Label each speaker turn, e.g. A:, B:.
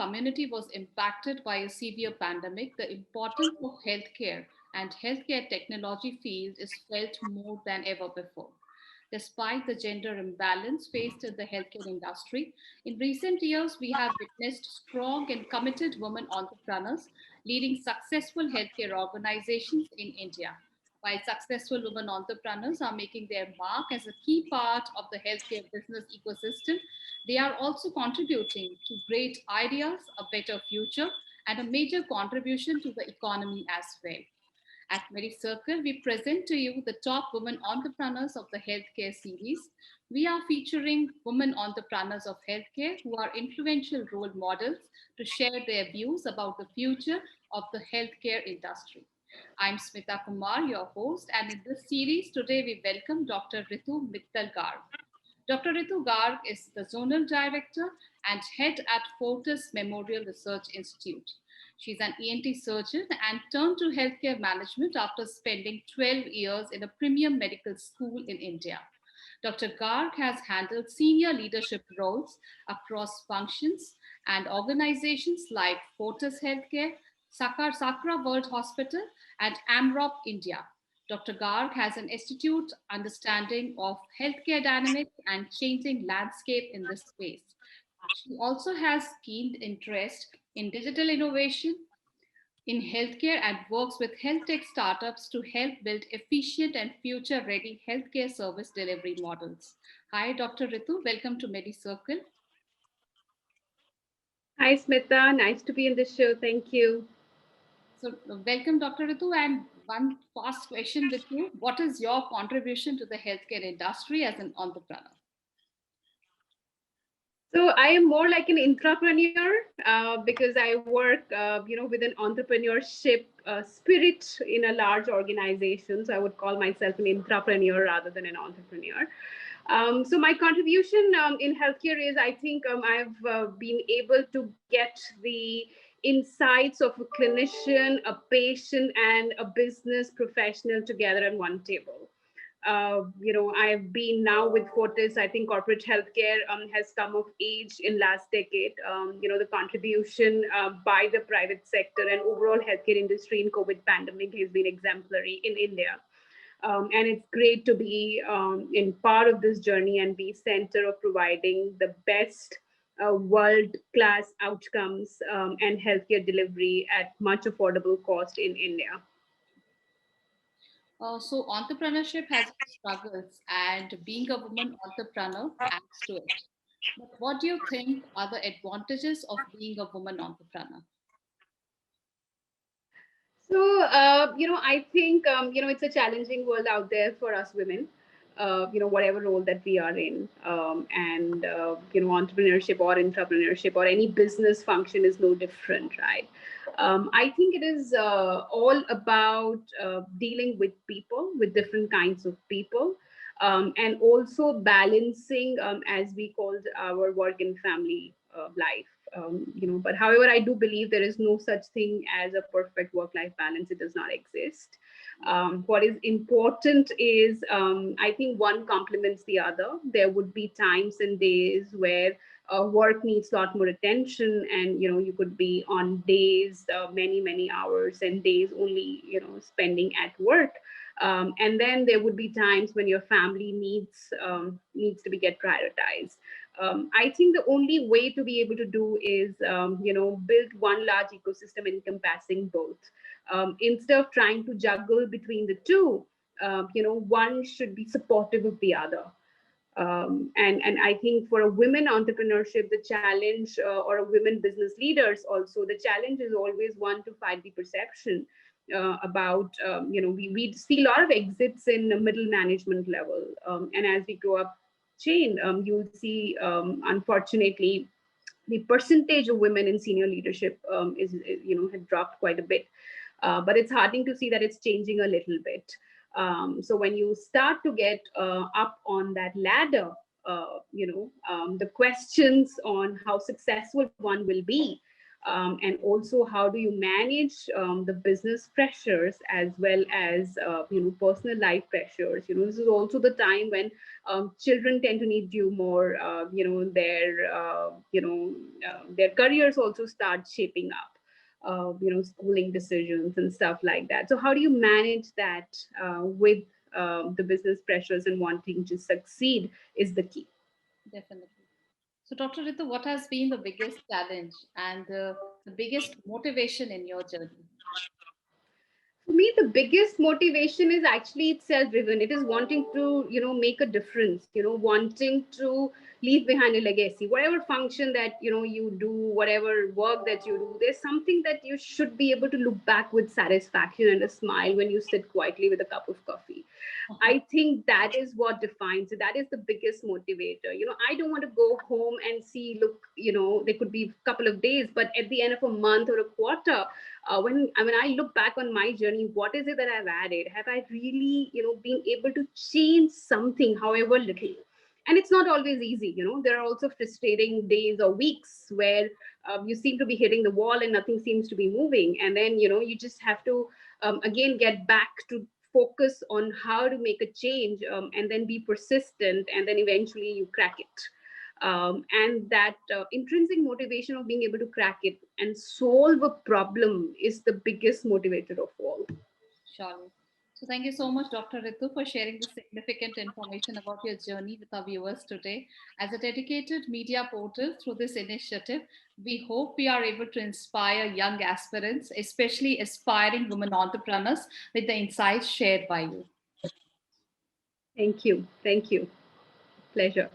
A: community was impacted by a severe pandemic, the importance of healthcare and healthcare technology field is felt more than ever before. Despite the gender imbalance faced in the healthcare industry, in recent years we have witnessed strong and committed women entrepreneurs leading successful healthcare organizations in India. While successful women entrepreneurs are making their mark as a key part of the healthcare business ecosystem, they are also contributing to great ideas, a better future, and a major contribution to the economy as well. At Medicircle, we present to you the top women entrepreneurs of the healthcare series. We are featuring women entrepreneurs of healthcare who are influential role models to share their views about the future of the healthcare industry. I'm Smita Kumar, your host, and in this series today we welcome Dr. Ritu Mittal Garg. Dr. Ritu Garg is the Zonal Director and Head at Fortis Memorial Research Institute. She's an ENT surgeon and turned to healthcare management after spending 12 years in a premium medical school in India. Dr. Garg has handled senior leadership roles across functions and organizations like Fortis Healthcare, Sakra World Hospital, and AMROP India. Dr. Garg has an astute understanding of healthcare dynamics and changing landscape in this space. She also has keen interest in digital innovation in healthcare and works with health tech startups to help build efficient and future ready healthcare service delivery models. Hi, Dr. Ritu. Welcome to Medicircle.
B: Hi, Smita. Nice to be in this show. Thank you.
A: So, welcome, Dr. Ritu. And one fast question with you. What is your contribution to the healthcare industry as an entrepreneur?
B: So I am more like an intrapreneur because I work, with an entrepreneurship spirit in a large organization. So I would call myself an intrapreneur rather than an entrepreneur. So my contribution in healthcare is, I think I've been able to get the insights of a clinician, a patient, and a business professional together at one table. I've been now with Fortis. I think corporate healthcare has come of age in last decade. The contribution by the private sector and overall healthcare industry in COVID pandemic has been exemplary in India. And it's great to be in part of this journey and be center of providing the best world-class outcomes and healthcare delivery at much affordable cost in India.
A: So entrepreneurship has its struggles, and being a woman entrepreneur adds to it. But what do you think are the advantages of being a woman entrepreneur?
B: So, I think, it's a challenging world out there for us women, whatever role that we are in. Entrepreneurship or intrapreneurship or any business function is no different, right? I think it is all about dealing with people, with different kinds of people. And also balancing, as we called our work and family life. But however, I do believe there is no such thing as a perfect work-life balance. It does not exist. What is important is, I think one complements the other. There would be times and days where work needs a lot more attention, and you could be on days many hours, and days only spending at work. And then there would be times when your family needs to be get prioritized. I think the only way to be able to do is, build one large ecosystem encompassing both. Instead of trying to juggle between the two, one should be supportive of the other. And I think for a women entrepreneurship, the challenge, or a women business leaders also, the challenge is always one to fight the perception about, we see a lot of exits in the middle management level. And as we grow up chain, you'll see, unfortunately, the percentage of women in senior leadership had dropped quite a bit. But it's heartening to see that it's changing a little bit. So when you start to get up on that ladder, the questions on how successful one will be and also how do you manage the business pressures as well as personal life pressures. This is also the time when children tend to need you more. Their careers also start shaping up. Schooling decisions and stuff like that. So how do you manage that with the business pressures and wanting to succeed is the key.
A: Definitely. So, Dr. Ritu, what has been the biggest challenge and the biggest motivation in your journey?
B: For me, the biggest motivation is actually it's self-driven. It is wanting to make a difference, wanting to leave behind a legacy. Whatever function that you do, whatever work that you do, there's something that you should be able to look back with satisfaction and a smile when you sit quietly with a cup of coffee. I think that is what defines it. That is the biggest motivator. I don't want to go home and see, look, there could be a couple of days, but at the end of a month or a quarter, when I look back on my journey, what is it that I've added? Have I really, been able to change something, however little? And it's not always easy. There are also frustrating days or weeks where you seem to be hitting the wall and nothing seems to be moving, and then you just have to again get back to focus on how to make a change, and then be persistent, and then eventually you crack it. And that intrinsic motivation of being able to crack it and solve a problem is the biggest motivator of all.
A: Surely. So, thank you so much, Dr. Ritu, for sharing the significant information about your journey with our viewers today. As a dedicated media portal through this initiative, we hope we are able to inspire young aspirants, especially aspiring women entrepreneurs, with the insights shared by you.
B: Thank you. Thank you. Pleasure.